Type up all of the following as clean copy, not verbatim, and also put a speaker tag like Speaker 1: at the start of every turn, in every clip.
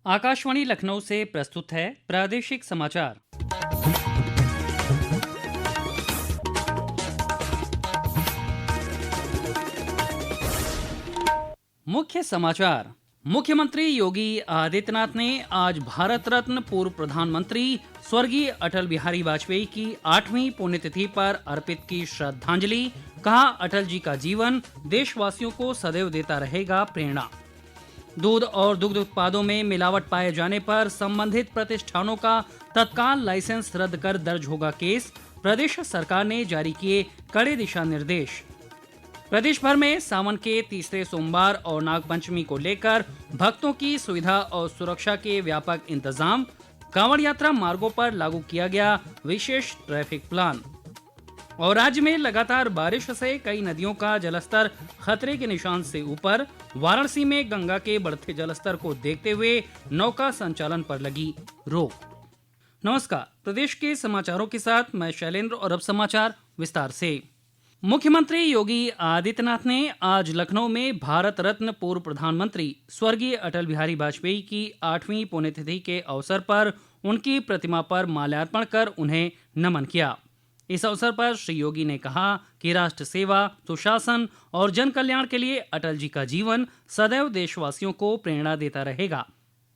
Speaker 1: आकाशवाणी लखनऊ से प्रस्तुत है प्रादेशिक समाचार। मुख्य समाचार। मुख्यमंत्री योगी आदित्यनाथ ने आज भारत रत्न पूर्व प्रधानमंत्री स्वर्गीय अटल बिहारी वाजपेयी की 8वीं पुण्यतिथि पर अर्पित की श्रद्धांजलि। कहा, अटल जी का जीवन देशवासियों को सदैव देता रहेगा प्रेरणा। दूध और दुग्ध उत्पादों में मिलावट पाए जाने पर संबंधित प्रतिष्ठानों का तत्काल लाइसेंस रद्द कर दर्ज होगा केस। प्रदेश सरकार ने जारी किए कड़े दिशा निर्देश। प्रदेश भर में सावन के तीसरे सोमवार और नागपंचमी को लेकर भक्तों की सुविधा और सुरक्षा के व्यापक इंतजाम। कांवड़ यात्रा मार्गों पर लागू किया गया विशेष ट्रैफिक प्लान। और राज्य में लगातार बारिश से कई नदियों का जलस्तर खतरे के निशान से ऊपर। वाराणसी में गंगा के बढ़ते जलस्तर को देखते हुए नौका संचालन पर लगी रोक। नमस्कार, प्रदेश के समाचारों के साथ मैं शैलेंद्र और अब समाचार विस्तार से। मुख्यमंत्री योगी आदित्यनाथ ने आज लखनऊ में भारत रत्न पूर्व प्रधानमंत्री स्वर्गीय अटल बिहारी वाजपेयी की 8वीं पुण्यतिथि के अवसर पर उनकी प्रतिमा पर माल्यार्पण कर उन्हें नमन किया। इस अवसर पर श्री योगी ने कहा कि राष्ट्र सेवा, सुशासन और जन कल्याण के लिए अटल जी का जीवन सदैव देशवासियों को प्रेरणा देता रहेगा।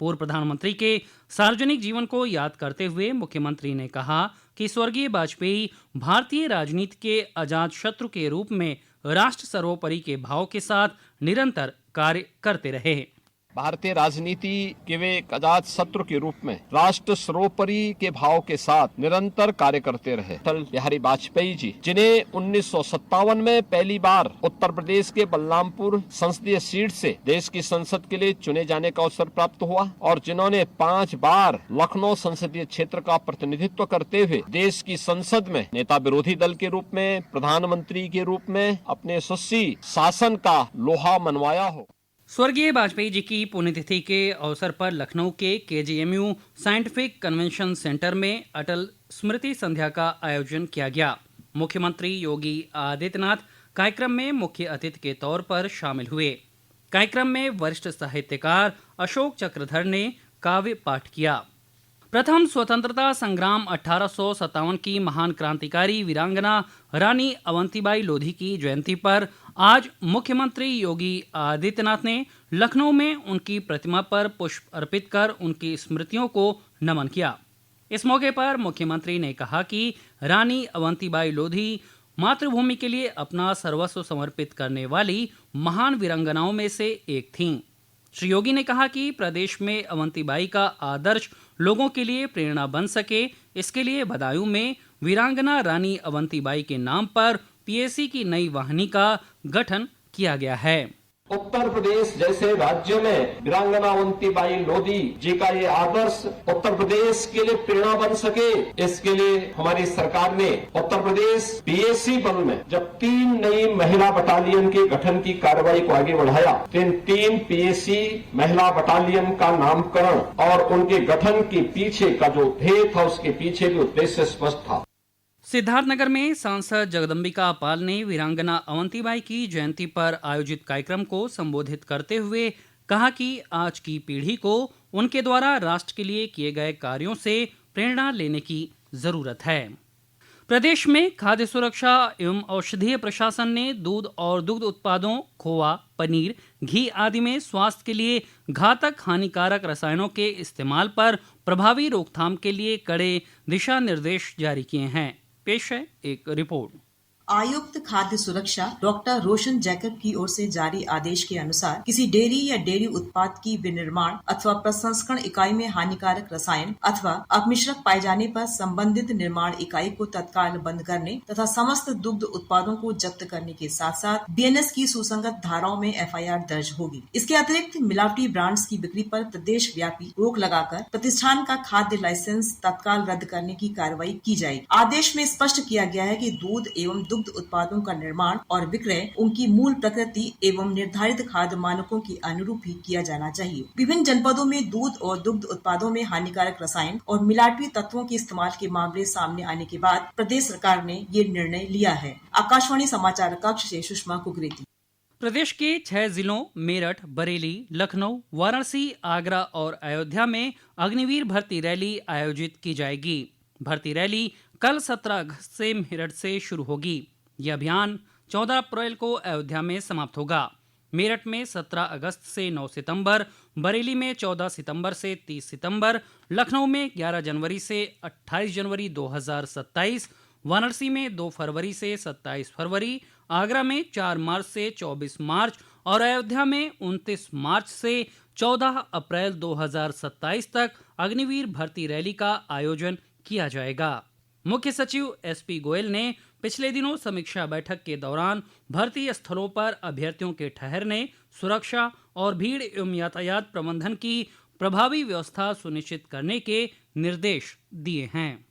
Speaker 1: पूर्व प्रधानमंत्री के सार्वजनिक जीवन को याद करते हुए मुख्यमंत्री ने कहा कि स्वर्गीय वाजपेयी भारतीय राजनीति के अजात शत्रु के रूप में राष्ट्र सर्वोपरि के भाव के साथ निरंतर कार्य करते रहे।
Speaker 2: भारतीय राजनीति के वे एक अजात शत्रु के रूप में राष्ट्र सर्वोपरि के भाव के साथ निरंतर कार्य करते रहे। अटल बिहारी वाजपेयी जी, जिन्हें 1957 में पहली बार उत्तर प्रदेश के बलरामपुर संसदीय सीट से देश की संसद के लिए चुने जाने का अवसर प्राप्त हुआ और जिन्होंने 5 बार लखनऊ संसदीय क्षेत्र का प्रतिनिधित्व करते हुए देश की संसद में नेता विरोधी दल के रूप में, प्रधानमंत्री के रूप में अपने यशस्वी शासन का लोहा मनवाया हो।
Speaker 1: स्वर्गीय वाजपेयी जी की पुण्यतिथि के अवसर पर लखनऊ के केजीएमयू साइंटिफिक कन्वेंशन सेंटर में अटल स्मृति संध्या का आयोजन किया गया। मुख्यमंत्री योगी आदित्यनाथ कार्यक्रम में मुख्य अतिथि के तौर पर शामिल हुए। कार्यक्रम में वरिष्ठ साहित्यकार अशोक चक्रधर ने काव्य पाठ किया। प्रथम स्वतंत्रता संग्राम 1857 की महान क्रांतिकारी वीरांगना रानी अवंतीबाई लोधी की जयंती पर आज मुख्यमंत्री योगी आदित्यनाथ ने लखनऊ में उनकी प्रतिमा पर पुष्प अर्पित कर उनकी स्मृतियों को नमन किया। इस मौके पर मुख्यमंत्री ने कहा कि रानी अवंतीबाई लोधी मातृभूमि के लिए अपना सर्वस्व समर्पित करने वाली महान वीरांगनाओं में से एक थीं। श्री योगी ने कहा कि प्रदेश में अवंतीबाई का आदर्श लोगों के लिए प्रेरणा बन सके, इसके लिए बदायूं में वीरांगना रानी अवंतीबाई के नाम पर पीएसी की नई वाहिनी का गठन किया गया है।
Speaker 2: उत्तर प्रदेश जैसे राज्य में वीरांगना अवंतीबाई लोधी जी का ये आदर्श उत्तर प्रदेश के लिए प्रेरणा बन सके, इसके लिए हमारी सरकार ने उत्तर प्रदेश पीएसी बल में जब 3 नई महिला बटालियन के गठन की कार्रवाई को आगे बढ़ाया, तो इन 3 पीएसी महिला बटालियन का नामकरण और उनके गठन के पीछे का जो ध्येय था, उसके पीछे भी उद्देश्य स्पष्ट था।
Speaker 1: सिद्धार्थनगर में सांसद जगदम्बिका पाल ने वीरांगना अवंतीबाई की जयंती पर आयोजित कार्यक्रम को संबोधित करते हुए कहा कि आज की पीढ़ी को उनके द्वारा राष्ट्र के लिए किए गए कार्यों से प्रेरणा लेने की जरूरत है। प्रदेश में खाद्य सुरक्षा एवं औषधीय प्रशासन ने दूध और दुग्ध उत्पादों, खोआ, पनीर, घी आदि में स्वास्थ्य के लिए घातक हानिकारक रसायनों के इस्तेमाल पर प्रभावी रोकथाम के लिए कड़े दिशा निर्देश जारी किए हैं। पेश है एक रिपोर्ट।
Speaker 3: आयुक्त खाद्य सुरक्षा डॉक्टर रोशन जैकब की ओर से जारी आदेश के अनुसार किसी डेयरी या डेयरी उत्पाद की विनिर्माण अथवा प्रसंस्करण इकाई में हानिकारक रसायन अथवा अपमिश्रक पाए जाने पर संबंधित निर्माण इकाई को तत्काल बंद करने तथा समस्त दुग्ध उत्पादों को जब्त करने के साथ साथ बीएनएस की सुसंगत धाराओं में एफआईआर दर्ज होगी। इसके अतिरिक्त मिलावटी ब्रांड्स की बिक्री पर प्रदेश व्यापी रोक लगाकर प्रतिष्ठान का खाद्य लाइसेंस तत्काल रद्द करने की कार्रवाई की जाएगी। आदेश में स्पष्ट किया गया है कि दूध एवं दुग्ध उत्पादों का निर्माण और विक्रय उनकी मूल प्रकृति एवं निर्धारित खाद्य मानकों के अनुरूप ही किया जाना चाहिए। विभिन्न जनपदों में दूध और दुग्ध उत्पादों में हानिकारक रसायन और मिलावटी तत्वों के इस्तेमाल के मामले सामने आने के बाद प्रदेश सरकार ने ये निर्णय लिया है। आकाशवाणी समाचार कक्ष से सुषमा कुकरेती।
Speaker 1: प्रदेश के 6 जिलों मेरठ, बरेली, लखनऊ, वाराणसी, आगरा और अयोध्या में अग्निवीर भर्ती रैली आयोजित की जाएगी। भर्ती रैली कल 17 अगस्त से मेरठ से शुरू होगी। यह अभियान 14 अप्रैल को अयोध्या में समाप्त होगा। मेरठ में 17 अगस्त से 9 सितंबर, बरेली में 14 सितंबर से 30 सितंबर, लखनऊ में 11 जनवरी से 28 जनवरी 2027, वाराणसी में 2 फरवरी से 27 फरवरी, आगरा में 4 मार्च से 24 मार्च और अयोध्या में 29 मार्च से 14 अप्रैल 2027 तक अग्निवीर भर्ती रैली का आयोजन किया जाएगा। मुख्य सचिव एसपी गोयल ने पिछले दिनों समीक्षा बैठक के दौरान भर्ती स्थलों पर अभ्यर्थियों के ठहरने, सुरक्षा और भीड़ एवं यातायात प्रबंधन की प्रभावी व्यवस्था सुनिश्चित करने के निर्देश दिए हैं।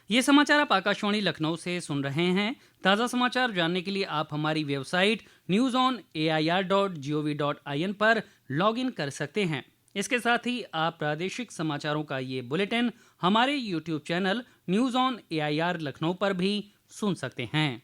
Speaker 1: ये समाचार आप आकाशवाणी लखनऊ से सुन रहे हैं। ताज़ा समाचार जानने के लिए आप हमारी वेबसाइट newsonair.gov.in पर लॉगिन कर सकते हैं। इसके साथ ही आप प्रादेशिक समाचारों का ये बुलेटिन हमारे YouTube channel news on AIR Lucknow पर भी सुन सकते हैं।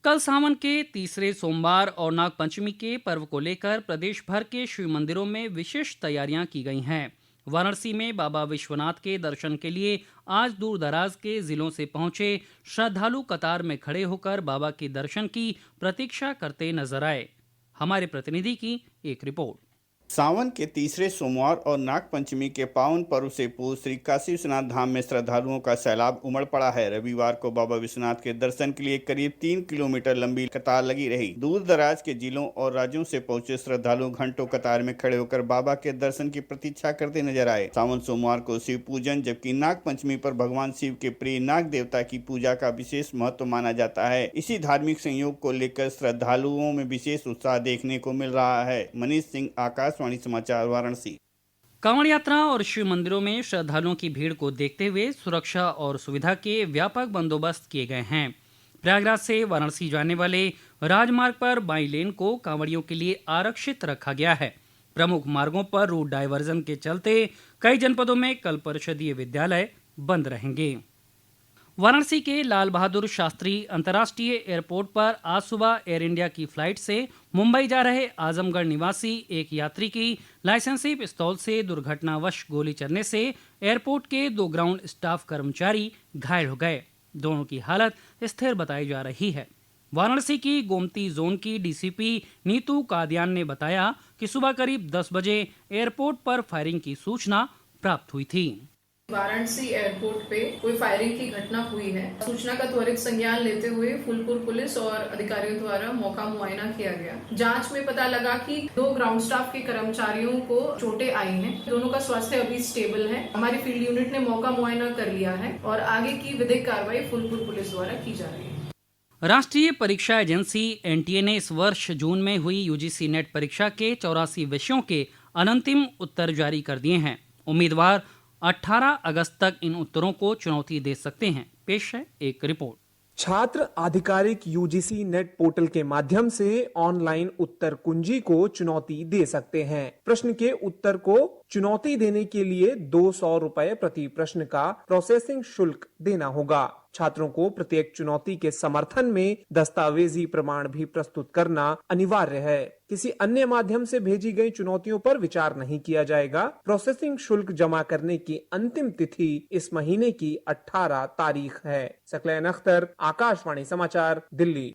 Speaker 1: कल सावन के तीसरे सोमवार और नागपंचमी के पर्व को लेकर प्रदेश भर के शिव मंदिरों में विशेष तैयारियां की गई हैं। वाराणसी में बाबा विश्वनाथ के दर्शन के लिए आज दूर दराज के जिलों से पहुंचे श्रद्धालु कतार में खड़े होकर बाबा के दर्शन की प्रतीक्षा करते नजर आए। हमारे प्रतिनिधि की एक रिपोर्ट।
Speaker 4: सावन के तीसरे सोमवार और नागपंचमी के पावन पर्व से पूर्व श्री काशी विश्वनाथ धाम में श्रद्धालुओं का सैलाब उमड़ पड़ा है। रविवार को बाबा विश्वनाथ के दर्शन के लिए करीब 3 किलोमीटर लंबी कतार लगी रही। दूर दराज के जिलों और राज्यों से पहुंचे श्रद्धालु घंटों कतार में खड़े होकर बाबा के दर्शन की प्रतीक्षा करते नजर आए। सावन सोमवार को शिव पूजन जबकि नागपंचमी पर भगवान शिव के प्रिय नाग देवता की पूजा का विशेष महत्व माना जाता है। इसी धार्मिक संयोग को लेकर श्रद्धालुओं में विशेष उत्साह देखने को मिल रहा है। मनीष सिंह, आकाशवाणी समाचार, वाराणसी।
Speaker 1: कांवड़ यात्रा और शिव मंदिरों में श्रद्धालुओं की भीड़ को देखते हुए सुरक्षा और सुविधा के व्यापक बंदोबस्त किए गए हैं। प्रयागराज से वाराणसी जाने वाले राजमार्ग पर बाई लेन को कांवड़ियों के लिए आरक्षित रखा गया है। प्रमुख मार्गों पर रूट डायवर्जन के चलते कई जनपदों में कल परिषदीय विद्यालय बंद रहेंगे। वाराणसी के लाल बहादुर शास्त्री अंतर्राष्ट्रीय एयरपोर्ट पर आज सुबह एयर इंडिया की फ्लाइट से मुंबई जा रहे आजमगढ़ निवासी एक यात्री की लाइसेंसी पिस्तौल से दुर्घटनावश गोली चलने से एयरपोर्ट के 2 ग्राउंड स्टाफ कर्मचारी घायल हो गए। दोनों की हालत स्थिर बताई जा रही है। वाराणसी की गोमती जोन की डीसीपी नीतू कादियान ने बताया कि सुबह करीब 10 बजे एयरपोर्ट पर फायरिंग की सूचना प्राप्त हुई थी।
Speaker 5: वाराणसी एयरपोर्ट पे कोई फायरिंग की घटना हुई है। सूचना का त्वरित संज्ञान लेते हुए फूलपुर पुलिस और अधिकारियों द्वारा मौका मुआयना किया गया। जांच में पता लगा कि 2 ग्राउंड स्टाफ के कर्मचारियों को चोटें आई हैं। दोनों का स्वास्थ्य अभी स्टेबल है। हमारी फील्ड यूनिट ने मौका मुआयना कर लिया है और आगे की विधिक कार्रवाई फूलपुर पुलिस द्वारा की जा रही है।
Speaker 1: राष्ट्रीय परीक्षा एजेंसी एनटीए ने इस वर्ष जून में हुई यूजीसी नेट परीक्षा के 84 विषयों के अनंतिम उत्तर जारी कर दिए हैं। उम्मीदवार 18 अगस्त तक इन उत्तरों को चुनौती दे सकते हैं। पेश है एक रिपोर्ट।
Speaker 6: छात्र आधिकारिक यूजीसी नेट पोर्टल के माध्यम से ऑनलाइन उत्तर कुंजी को चुनौती दे सकते हैं। प्रश्न के उत्तर को चुनौती देने के लिए 200 रुपए प्रति प्रश्न का प्रोसेसिंग शुल्क देना होगा। छात्रों को प्रत्येक चुनौती के समर्थन में दस्तावेजी प्रमाण भी प्रस्तुत करना अनिवार्य है। किसी अन्य माध्यम से भेजी गई चुनौतियों पर विचार नहीं किया जाएगा। प्रोसेसिंग शुल्क जमा करने की अंतिम तिथि इस महीने की 18 तारीख है। सकलैन अख्तर, आकाशवाणी समाचार, दिल्ली।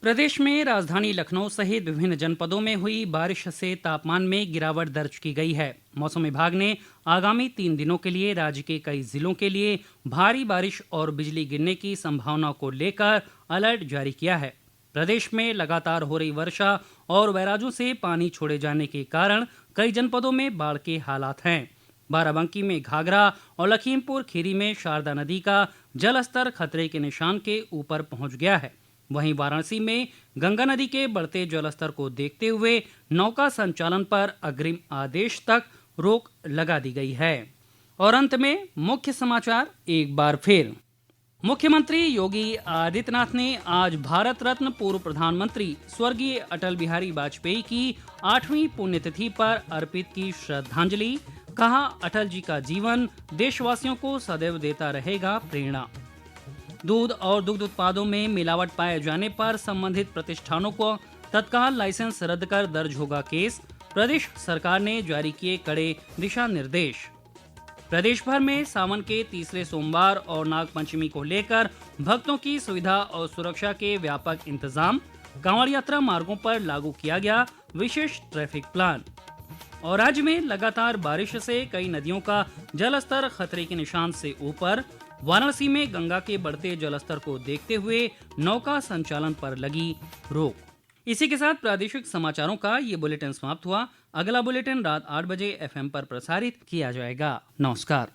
Speaker 1: प्रदेश में राजधानी लखनऊ सहित विभिन्न जनपदों में हुई बारिश से तापमान में गिरावट दर्ज की गई है। मौसम विभाग ने आगामी 3 दिनों के लिए राज्य के कई जिलों के लिए भारी बारिश और बिजली गिरने की संभावना को लेकर अलर्ट जारी किया है। प्रदेश में लगातार हो रही वर्षा और बैराजों से पानी छोड़े जाने के कारण कई जनपदों में बाढ़ के हालात हैं। बाराबंकी में घाघरा और लखीमपुर खीरी में शारदा नदी का जलस्तर खतरे के निशान के ऊपर पहुंच गया है। वहीं वाराणसी में गंगा नदी के बढ़ते जलस्तर को देखते हुए नौका संचालन पर अग्रिम आदेश तक रोक लगा दी गई है। और अंत में मुख्य समाचार एक बार फिर। मुख्यमंत्री योगी आदित्यनाथ ने आज भारत रत्न पूर्व प्रधानमंत्री स्वर्गीय अटल बिहारी वाजपेयी की 8वीं पुण्यतिथि पर अर्पित की श्रद्धांजलि। कहा, अटल जी का जीवन देशवासियों को सदैव देता रहेगा प्रेरणा। दूध और दुग्ध उत्पादों में मिलावट पाए जाने पर संबंधित प्रतिष्ठानों को तत्काल लाइसेंस रद्द कर दर्ज होगा केस। प्रदेश सरकार ने जारी किए कड़े दिशा निर्देश। प्रदेश भर में सावन के तीसरे सोमवार और नाग पंचमी को लेकर भक्तों की सुविधा और सुरक्षा के व्यापक इंतजाम। कांवड़ यात्रा मार्गों पर लागू किया गया विशेष ट्रैफिक प्लान। और राज्य में लगातार बारिश से कई नदियों का जलस्तर खतरे के निशान से ऊपर। वाराणसी में गंगा के बढ़ते जलस्तर को देखते हुए नौका संचालन पर लगी रोक। इसी के साथ प्रादेशिक समाचारों का ये बुलेटिन समाप्त हुआ। अगला बुलेटिन रात 8 बजे FM पर प्रसारित किया जाएगा। नमस्कार।